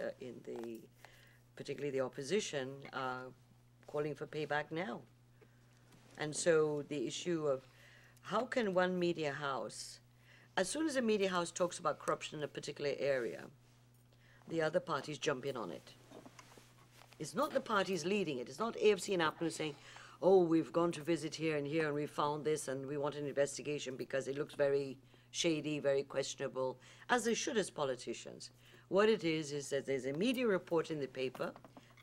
[SPEAKER 2] particularly the opposition, are calling for payback now. And so the issue of how can one media house, as soon as a media house talks about corruption in a particular area, the other parties jump in on it. It's not the parties leading it. It's not AFC and APNU saying, oh, we've gone to visit here and we found this and we want an investigation because it looks very shady, very questionable, as they should as politicians. What it is that there's a media report in the paper,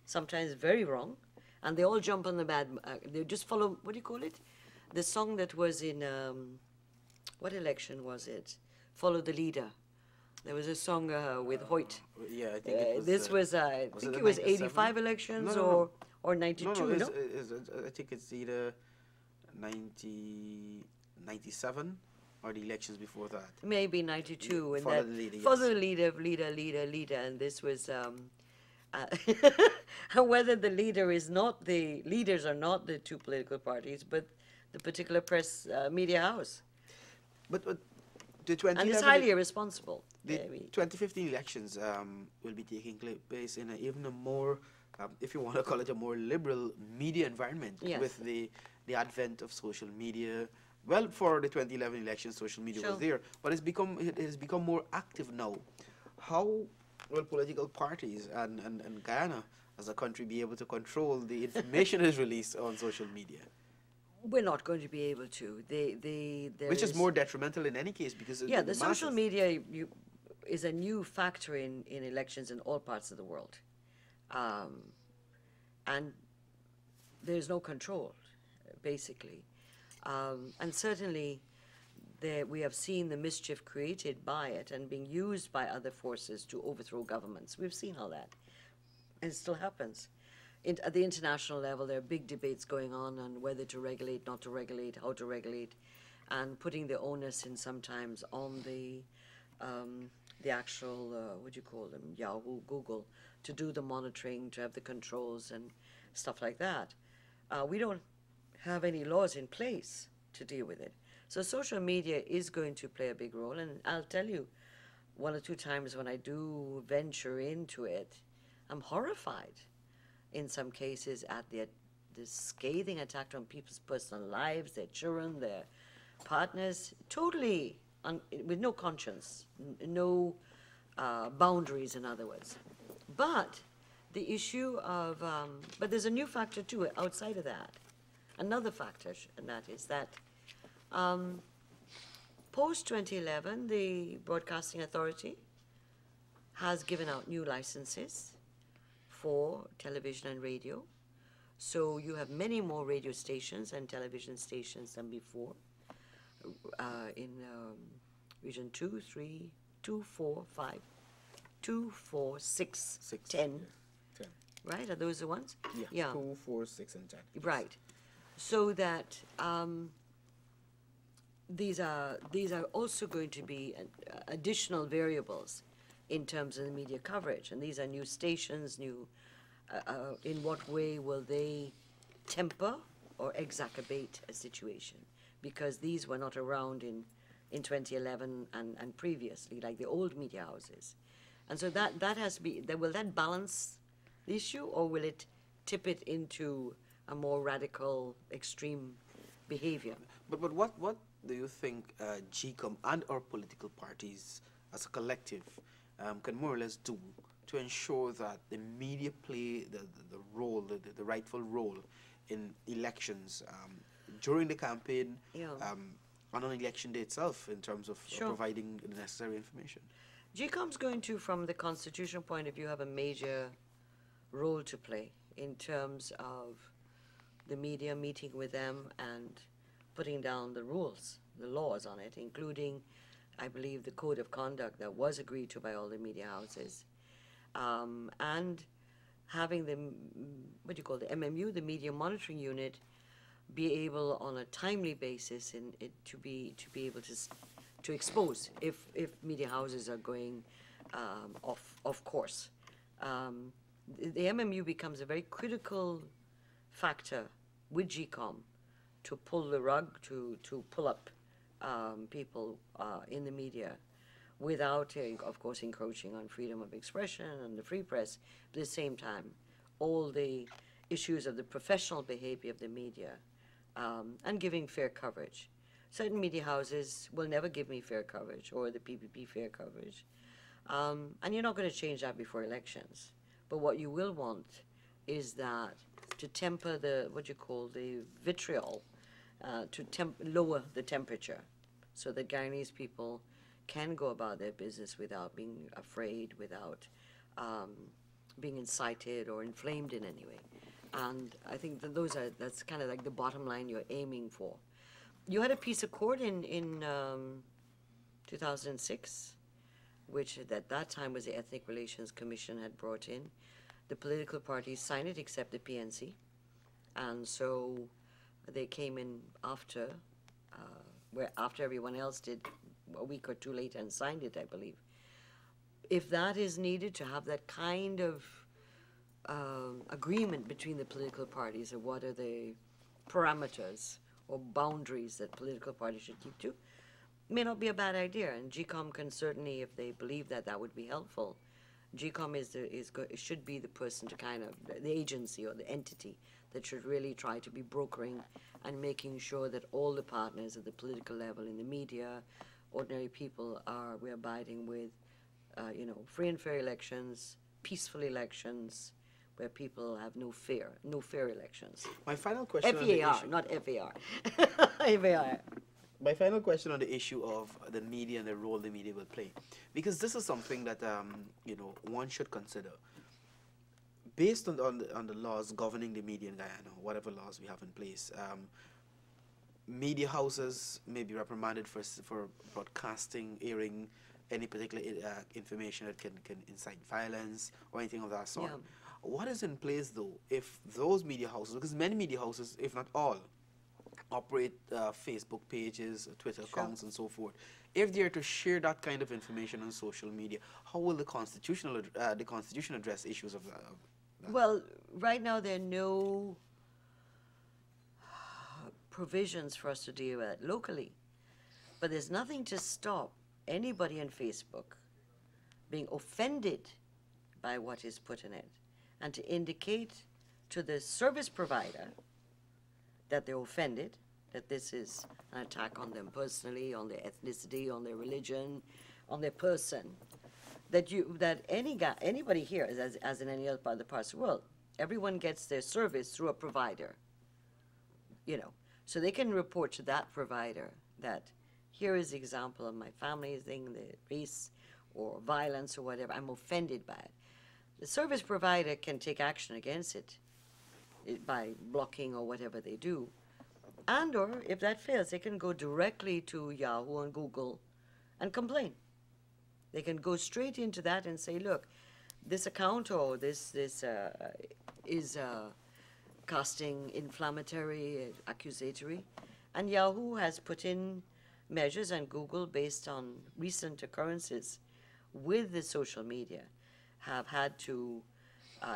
[SPEAKER 2] sometimes very wrong, and they all jump on the bad, they just follow, what do you call it? The song that was in, what election was it? Follow the Leader. There was a song with Hoyt.
[SPEAKER 1] Yeah, I think it was.
[SPEAKER 2] This was, I think it was 85 elections or 92, no?
[SPEAKER 1] I think it's either 97 or the elections before that.
[SPEAKER 2] Maybe 92. And
[SPEAKER 1] Follow the Leader, yes.
[SPEAKER 2] Follow the Leader, leader. And this was uh, and whether the leaders are not the two political parties, but the particular press media house.
[SPEAKER 1] But the
[SPEAKER 2] And it's
[SPEAKER 1] 2011
[SPEAKER 2] highly irresponsible.
[SPEAKER 1] the
[SPEAKER 2] I mean,
[SPEAKER 1] 2015 elections will be taking place in even a more, if you want to call it a more liberal media environment
[SPEAKER 2] Yes.
[SPEAKER 1] with the advent of social media. Well, for the 2011 elections, social media
[SPEAKER 2] Sure.
[SPEAKER 1] was there, but it has become more active now. How will political parties and Guyana as a country be able to control the information that is released on social media?
[SPEAKER 2] we're not going to be able to. There
[SPEAKER 1] Which is more detrimental in any case because of
[SPEAKER 2] yeah,
[SPEAKER 1] the
[SPEAKER 2] the social
[SPEAKER 1] masses.
[SPEAKER 2] media is a new factor in elections in all parts of the world. Um, and there's no control, basically. And certainly, we have seen the mischief created by it and being used by other forces to overthrow governments. We've seen all that. And it still happens. At the international level, there are big debates going on whether to regulate, not to regulate, how to regulate, and putting the onus in sometimes on the actual, what do you call them, Yahoo, Google, to do the monitoring, to have the controls and stuff like that. We don't have any laws in place to deal with it. So social media is going to play a big role, and I'll tell you, one or two times when I do venture into it, I'm horrified in some cases at the scathing attack on people's personal lives, their children, their partners, totally with no conscience, no boundaries, in other words. But the issue of, but there's a new factor too outside of that. Another factor, and that is that post 2011, the Broadcasting Authority has given out new licenses for television and radio. So you have many more radio stations and television stations than before in Region 2, 3, 2, 4, 5, 2, 4, 6, 10.
[SPEAKER 1] 10.
[SPEAKER 2] Right? Are those the ones?
[SPEAKER 1] Yeah. 2, 4, 6, and 10.
[SPEAKER 2] Right. So that these are also going to be additional variables in terms of the media coverage, and these are new stations, new. In what way will they temper or exacerbate a situation? Because these were not around in 2011 and previously, like the old media houses, and so that has to be. Will that balance the issue, or will it tip it into a more radical, extreme behavior?
[SPEAKER 1] But what do you think GCOM and our political parties as a collective can more or less do to ensure that the media play the role, the rightful role in elections during the campaign
[SPEAKER 2] Yeah.
[SPEAKER 1] and on election day itself in terms of
[SPEAKER 2] Sure.
[SPEAKER 1] providing the necessary information?
[SPEAKER 2] GCOM's going to, from the constitutional point of view, have a major role to play in terms of the media meeting with them and putting down the rules, the laws on it, including, I believe, the code of conduct that was agreed to by all the media houses, and having the, what do you call the MMU, the Media Monitoring Unit, be able on a timely basis to be able to expose if media houses are going off course. The MMU becomes a very critical factor with GCOM to pull the rug, to pull up people in the media without, of course, encroaching on freedom of expression and the free press. But at the same time, all the issues of the professional behavior of the media and giving fair coverage. Certain media houses will never give me fair coverage, or the PPP fair coverage. And you're not going to change that before elections. But what you will want is that to temper the, what you call the vitriol, to lower the temperature so that Guyanese people can go about their business without being afraid, without being incited or inflamed in any way. And I think that that's kind of like the bottom line you're aiming for. You had a peace accord in 2006, which at that time was the Ethnic Relations Commission had brought in. The political parties signed it except the PNC. And so they came in after, after everyone else did, a week or two later, and signed it, I believe. If that is needed to have that kind of agreement between the political parties of what are the parameters or boundaries that political parties should keep to, may not be a bad idea. And GCOM can certainly, if they believe that that would be helpful, GCOM should be the person to kind of, the agency or the entity that should really try to be brokering and making sure that all the partners at the political level, in the media, ordinary people, we're abiding with, free and fair elections, peaceful elections, where people have no fair elections.
[SPEAKER 1] My final question on the
[SPEAKER 2] FEAR,
[SPEAKER 1] issue,
[SPEAKER 2] not FAR. FAR.
[SPEAKER 1] my final question on the issue of the media and the role the media will play, because this is something that one should consider. Based on the laws governing the media in Guyana, whatever laws we have in place, media houses may be reprimanded for broadcasting, airing any particular information that can incite violence or anything of that sort.
[SPEAKER 2] Yeah.
[SPEAKER 1] What is in place, though, if those media houses, because many media houses, if not all, operate Facebook pages, Twitter accounts, and so forth. If they are to share that kind of information on social media, how will the Constitution address issues of that?
[SPEAKER 2] Well, right now there are no provisions for us to deal with it locally. But there's nothing to stop anybody on Facebook being offended by what is put in it and to indicate to the service provider that they're offended, that this is an attack on them personally, on their ethnicity, on their religion, on their person. That anybody here, as in any other part of the parts of the world, everyone gets their service through a provider. So they can report to that provider that here is the example of my family thing, the race or violence or whatever. I'm offended by it. The service provider can take action against it by blocking or whatever they do. And or if that fails, they can go directly to Yahoo and Google and complain. They can go straight into that and say, look, this account or this is casting inflammatory, accusatory. And Yahoo has put in measures, and Google, based on recent occurrences with the social media, have had to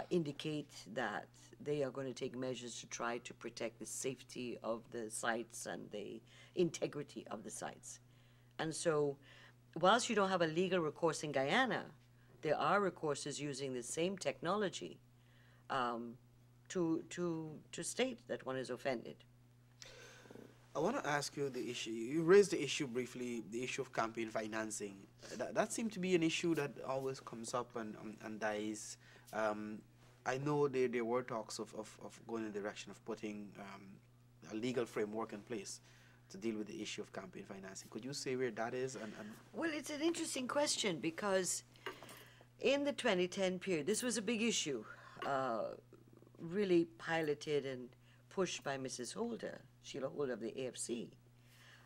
[SPEAKER 2] indicate that they are going to take measures to try to protect the safety of the sites and the integrity of the sites. And so, whilst you don't have a legal recourse in Guyana, there are recourses using the same technology to state that one is offended.
[SPEAKER 1] I want to ask you the issue. You raised the issue briefly, the issue of campaign financing. That seemed to be an issue that always comes up and dies. I know there were talks of going in the direction of putting a legal framework in place to deal with the issue of campaign financing. Could you say where that is?
[SPEAKER 2] Well, it's an interesting question because in the 2010 period, this was a big issue, really piloted and pushed by Mrs. Holder, Sheila Holder of the AFC.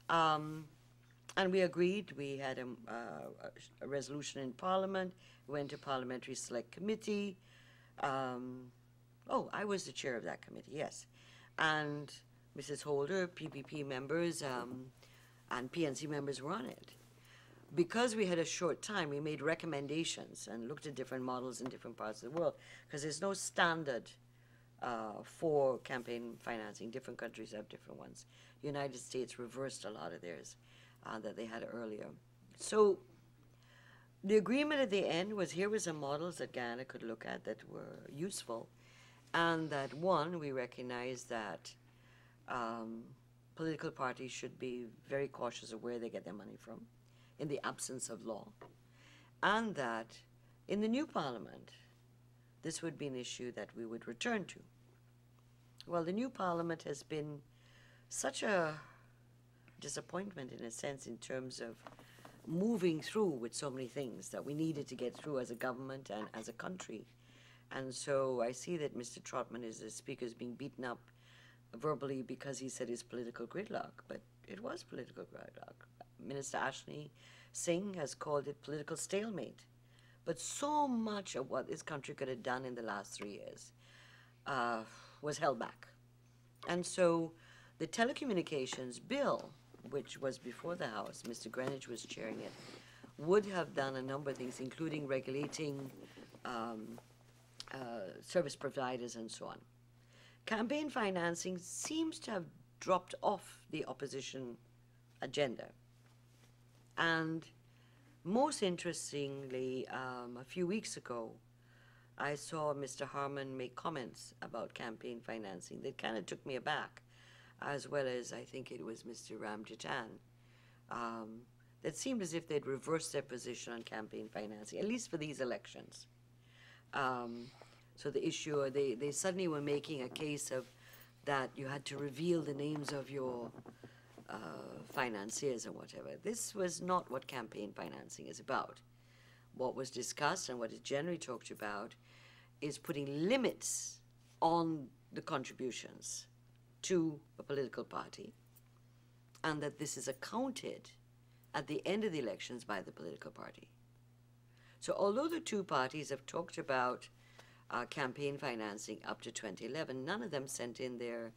[SPEAKER 2] And we agreed. We had a resolution in Parliament, went to Parliamentary Select Committee. I was the chair of that committee, yes. And Mrs. Holder, PPP members, and PNC members were on it. Because we had a short time, we made recommendations and looked at different models in different parts of the world, because there's no standard for campaign financing. Different countries have different ones. The United States reversed a lot of theirs that they had earlier. So the agreement at the end was here was some models that Guyana could look at that were useful, and that one, we recognized that political parties should be very cautious of where they get their money from in the absence of law, and that in the new parliament, this would be an issue that we would return to. Well, the new parliament has been such a disappointment in a sense in terms of moving through with so many things that we needed to get through as a government and as a country. And so I see that Mr. Trotman, as the speaker, is being beaten up verbally because he said it's political gridlock, but it was political gridlock. Minister Ashley Singh has called it political stalemate. But so much of what this country could have done in the last 3 years was held back. And so the telecommunications bill, which was before the House, Mr. Greenwich was chairing it, would have done a number of things, including regulating service providers and so on. Campaign financing seems to have dropped off the opposition agenda. And most interestingly, a few weeks ago, I saw Mr. Harman make comments about campaign financing that kind of took me aback, as well as I think it was Mr. Ramjitan. That seemed as if they'd reversed their position on campaign financing, at least for these elections. So the issue, they suddenly were making a case of that you had to reveal the names of your financiers or whatever. This was not what campaign financing is about. What was discussed and what is generally talked about is putting limits on the contributions to a political party, and that this is accounted at the end of the elections by the political party. So although the two parties have talked about campaign financing up to 2011, none of them sent in their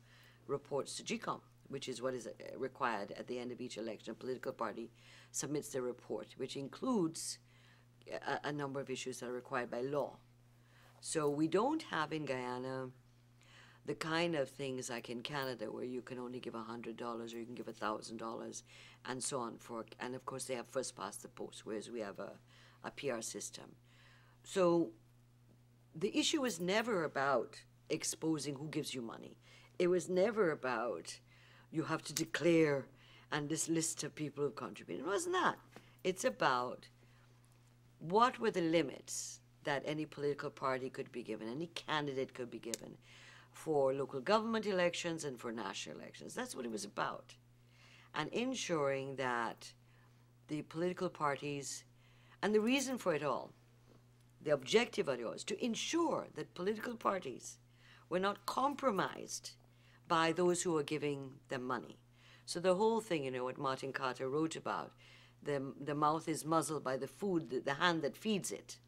[SPEAKER 2] reports to GCOM, which is what is required at the end of each election. A political party submits their report, which includes a number of issues that are required by law. So we don't have in Guyana the kind of things like in Canada where you can only give $100 or you can give $1,000 and so on for, and of course they have first past the post, whereas we have a PR system. So the issue was never about exposing who gives you money. It was never about you have to declare and this list of people who contributed. It wasn't that. It's about what were the limits that any political party could be given, any candidate could be given for local government elections and for national elections. That's what it was about. And ensuring that the political parties, and the reason for it all, the objective of it was to ensure that political parties were not compromised by those who were giving them money. So the whole thing, you know, what Martin Carter wrote about, the mouth is muzzled by the food, the hand that feeds it.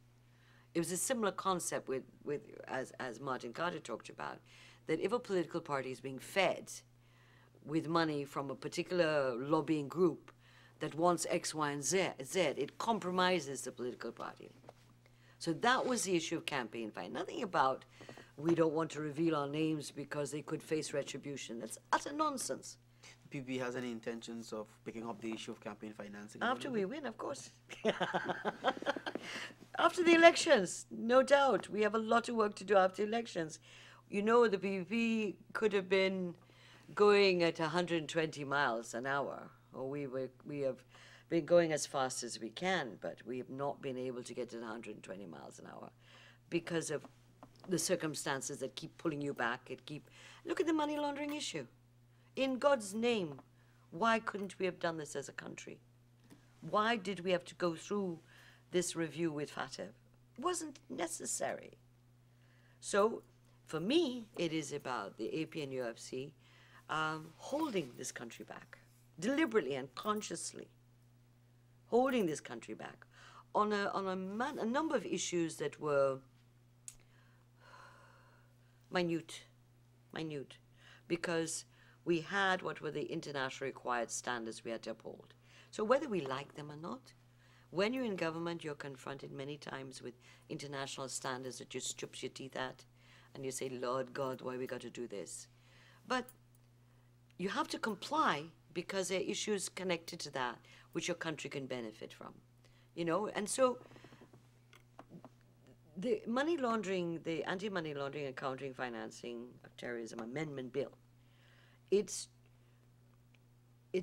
[SPEAKER 2] It was a similar concept as Martin Carter talked about, that if a political party is being fed with money from a particular lobbying group that wants X, Y, and Z, it compromises the political party. So that was the issue of campaign finance. Nothing about we don't want to reveal our names because they could face retribution. That's utter nonsense.
[SPEAKER 1] The PPP has any intentions of picking up the issue of campaign financing?
[SPEAKER 2] After we win, of course. After the elections, no doubt. We have a lot of work to do after elections. You know, the PPP could have been going at 120 miles an hour, or we have been going as fast as we can, but we have not been able to get to 120 miles an hour because of the circumstances that keep pulling you back. Look at the money laundering issue. In God's name, why couldn't we have done this as a country? Why did we have to go through this review with FATF? It wasn't necessary. So, for me, it is about the APNUFC holding this country back, deliberately and consciously, holding this country back on a number of issues that were minute, because we had what were the international required standards we had to uphold. So whether we like them or not, when you're in government, you're confronted many times with international standards that you strip your teeth at, and you say, Lord God, why we got to do this? But you have to comply because there are issues connected to that which your country can benefit from, you know? And so the money laundering, the Anti-Money Laundering and Countering Financing of Terrorism Amendment Bill, its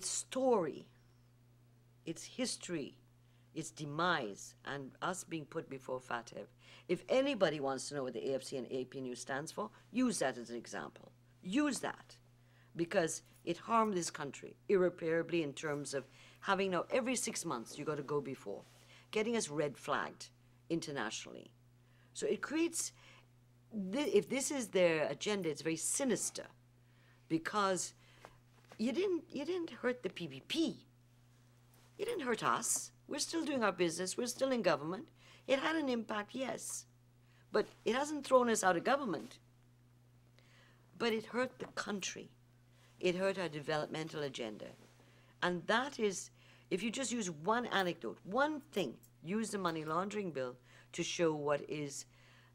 [SPEAKER 2] story, its history, its demise, and us being put before FATF. If anybody wants to know what the AFC and APNU stands for, use that as an example. Use that, because it harmed this country irreparably in terms of having now every 6 months you got to go before, getting us red flagged internationally. So it creates, if this is their agenda, it's very sinister, because you didn't hurt the PPP. You didn't hurt us. We're still doing our business. We're still in government. It had an impact, yes, but it hasn't thrown us out of government. But it hurt the country. It hurt our developmental agenda. And that is, if you just use one anecdote, one thing, use the money laundering bill to show what is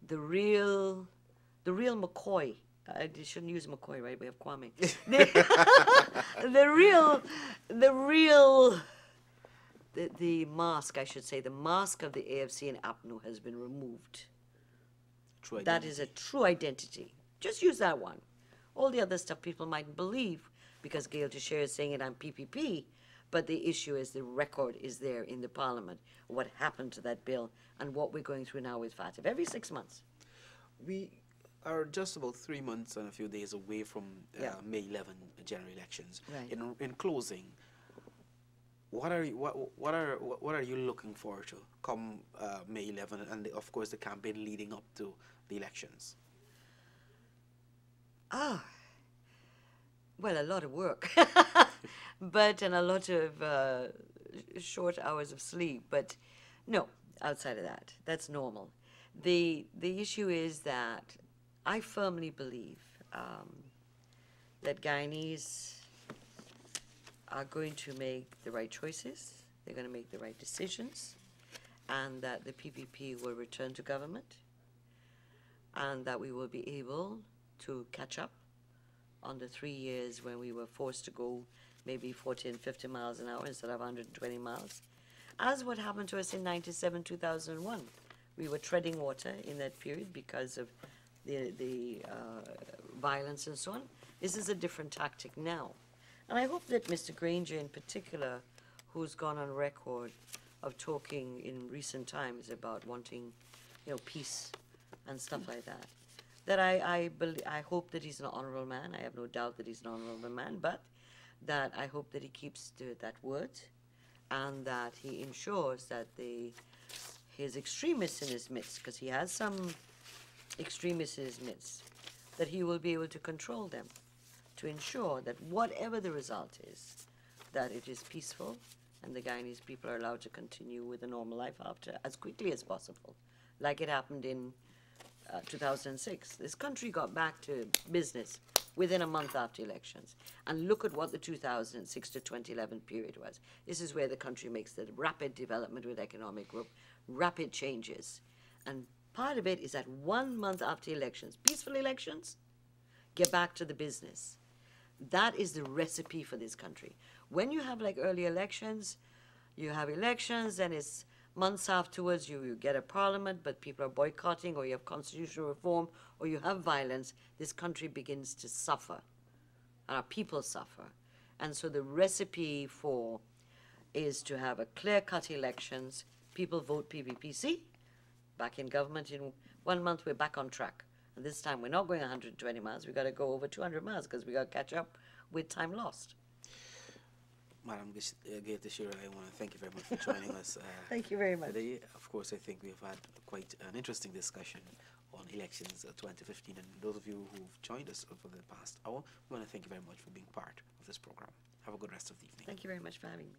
[SPEAKER 2] the real McCoy. I shouldn't use McCoy, right? We have Kwame. The mask, I should say, the mask of the AFC and APNU has been removed.
[SPEAKER 1] True
[SPEAKER 2] That
[SPEAKER 1] identity.
[SPEAKER 2] is a true identity. Just use that one. All the other stuff people mightn't believe because Gail Teixeira is saying it on PPP, but the issue is the record is there in the Parliament, what happened to that bill and what we're going through now with FATF every 6 months.
[SPEAKER 1] We are just about 3 months and a few days away from
[SPEAKER 2] Yeah.
[SPEAKER 1] May 11 general elections.
[SPEAKER 2] Right.
[SPEAKER 1] In closing, what are you looking forward to come May 11 and of course the campaign leading up to the elections?
[SPEAKER 2] Well, a lot of work, and a lot of short hours of sleep. But no, outside of that, that's normal. The issue is that I firmly believe that Guyanese are going to make the right choices. They're going to make the right decisions, and that the PPP will return to government, and that we will be able to catch up on the 3 years when we were forced to go maybe 40 and 50 miles an hour instead of 120 miles. As what happened to us in 97, 2001. We were treading water in that period because of the violence and so on. This is a different tactic now. And I hope that Mr. Granger in particular, who's gone on record of talking in recent times about wanting, peace and stuff like that, that I hope that he's an honorable man. I have no doubt that he's an honorable man, but that I hope that he keeps to that word and that he ensures that his extremists in his midst, because he has some extremists in his midst, that he will be able to control them to ensure that whatever the result is, that it is peaceful and the Guyanese people are allowed to continue with a normal life after as quickly as possible, like it happened in 2006. This country got back to business within a month after elections. And look at what the 2006 to 2011 period was. This is where the country makes the rapid development with economic growth, rapid changes. And part of it is that 1 month after elections, peaceful elections, get back to the business. That is the recipe for this country. When you have like early elections, you have elections, then it's months afterwards you get a parliament, but people are boycotting, or you have constitutional reform, or you have violence, this country begins to suffer. And our people suffer. And so the recipe is to have a clear-cut elections, people vote PPPC, back in government in 1 month, we're back on track. And this time we're not going 120 miles, we've got to go over 200 miles because we've got to catch up with time lost.
[SPEAKER 1] Madam Gail Teixeira, I want to thank you very much for joining us.
[SPEAKER 2] Thank you very much.
[SPEAKER 1] Today, of course, I think we've had quite an interesting discussion on elections 2015, and those of you who've joined us over the past hour, we want to thank you very much for being part of this program. Have a good rest of the evening.
[SPEAKER 2] Thank you very much for having me.